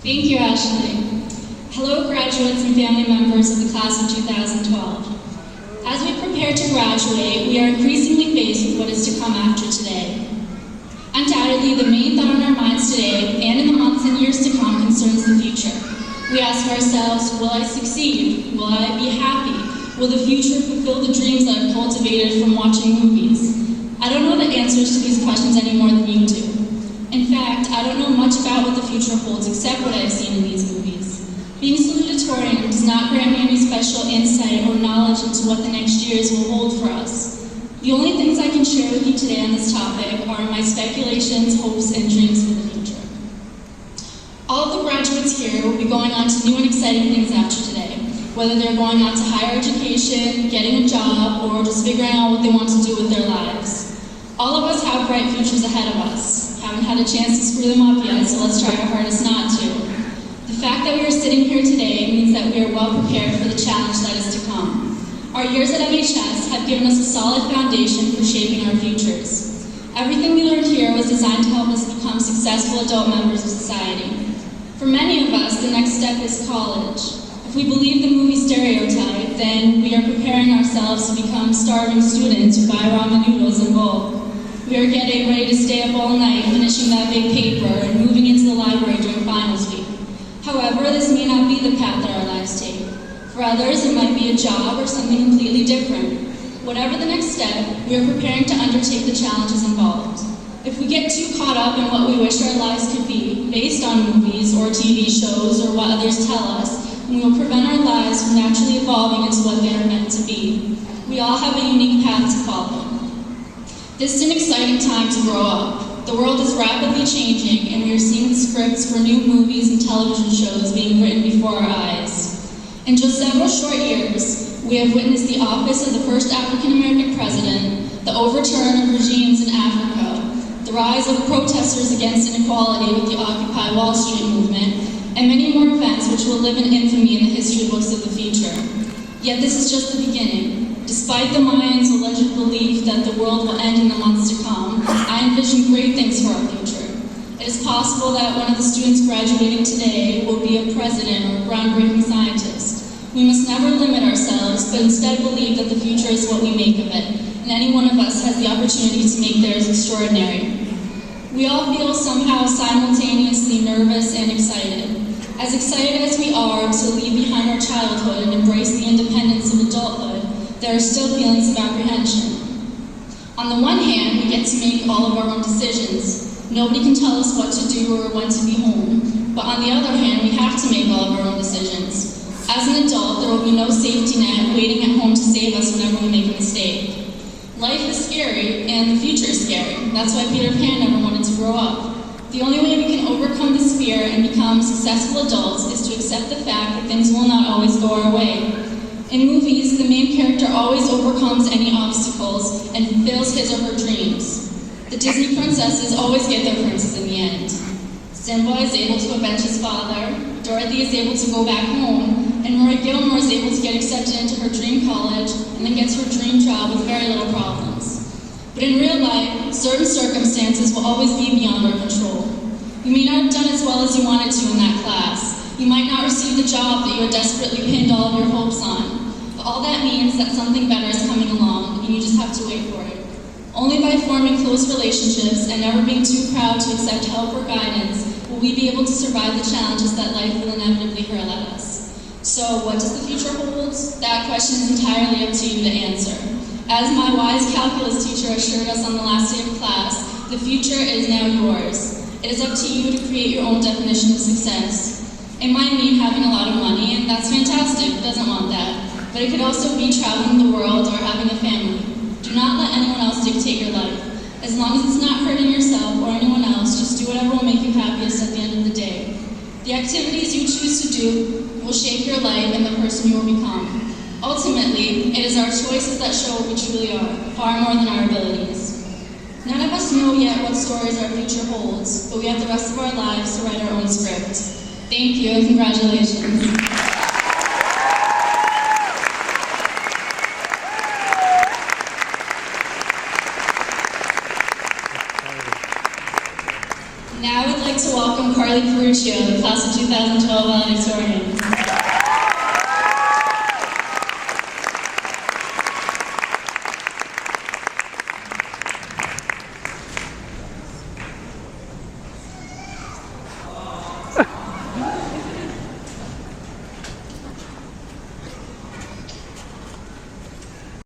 Thank you, Ashley. Hello, graduates and family members of the class of 2012. As we prepare to graduate, we are increasingly faced with what is to come after today. Undoubtedly, the main thought on our minds today, and in the months and years to come, concerns the future. We ask ourselves, will I succeed? Will I be happy? Will the future fulfill the dreams that I've cultivated from watching movies? I don't know the answers to these questions any more than you do. In fact, I don't know much about what the future holds except what I've seen in these movies. Being salutatorian does not grant me any special insight or knowledge into what the next years will hold for us. The only things I can share with you today on this topic are my speculations, hopes, and dreams for the future. All of the graduates here will be going on to new and exciting things after today, whether they're going on to higher education, getting a job, or just figuring out what they want to do with their lives. All of us have bright futures ahead of us. Haven't had a chance to screw them up yet, so let's try our hardest not to. The fact that we are sitting here today means that we are well prepared for the challenge that is to come. Our years at MHS have given us a solid foundation for shaping our futures. Everything we learned here was designed to help us become successful adult members of society. For many of us, the next step is college. If we believe the movie stereotype, then we are preparing ourselves to become starving students who buy ramen noodles in bulk. We are getting ready to stay up all night, finishing that big paper, and moving into the library during finals week. However, this may not be the path that our lives take. For others, it might be a job or something completely different. Whatever the next step, we are preparing to undertake the challenges involved. If we get too caught up in what we wish our lives could be, based on movies or TV shows or what others tell us, we will prevent our lives from naturally evolving into what they are meant to be. We all have a unique path to follow. This is an exciting time to grow up. The world is rapidly changing, and we are seeing the scripts for new movies and television shows being written before our eyes. In just several short years, we have witnessed the office of the first African-American president, the overturn of regimes in Africa, the rise of protesters against inequality with the Occupy Wall Street movement, and many more events which will live in infamy in the history books of the future. Yet this is just the beginning. Despite the Mayans' alleged belief that the world will end in the months to come, I envision great things for our future. It is possible that one of the students graduating today will be a president or a groundbreaking scientist. We must never limit ourselves, but instead believe that the future is what we make of it, and any one of us has the opportunity to make theirs extraordinary. We all feel somehow simultaneously nervous and excited. As excited as we are to leave behind our childhood and embrace the independence of adulthood, there are still feelings of apprehension. On the one hand, we get to make all of our own decisions. Nobody can tell us what to do or when to be home. But on the other hand, we have to make all of our own decisions. As an adult, there will be no safety net waiting at home to save us whenever we make a mistake. Life is scary, and the future is scary. That's why Peter Pan never wanted to grow up. The only way we can overcome this fear and become successful adults is to accept the fact that things will not always go our way. In movies, the main character always overcomes any obstacles and fulfills his or her dreams. The Disney princesses always get their princes in the end. Simba is able to avenge his father, Dorothy is able to go back home, and Rory Gilmore is able to get accepted into her dream college and then gets her dream job with very little problems. But in real life, certain circumstances will always be beyond our control. You may not have done as well as you wanted to in that class. You might not receive the job that you had desperately pinned all of your hopes on. But all that means that something better is coming along, and you just have to wait for it. Only by forming close relationships and never being too proud to accept help or guidance will we be able to survive the challenges that life will inevitably hurl at us. So, what does the future hold? That question is entirely up to you to answer. As my wise calculus teacher assured us on the last day of class, the future is now yours. It is up to you to create your own definition of success. It might mean having a lot of money, and that's fantastic, who doesn't want that? But it could also be traveling the world or having a family. Do not let anyone else dictate your life. As long as it's not hurting yourself or anyone else, just do whatever will make you happiest at the end of the day. The activities you choose to do will shape your life and the person you will become. Ultimately, it is our choices that show what we truly are, far more than our abilities. None of us know yet what stories our future holds, but we have the rest of our lives to write our own script. Thank you, and congratulations. Now I would like to welcome Carly Ferruccio, the class of 2012 valedictorian.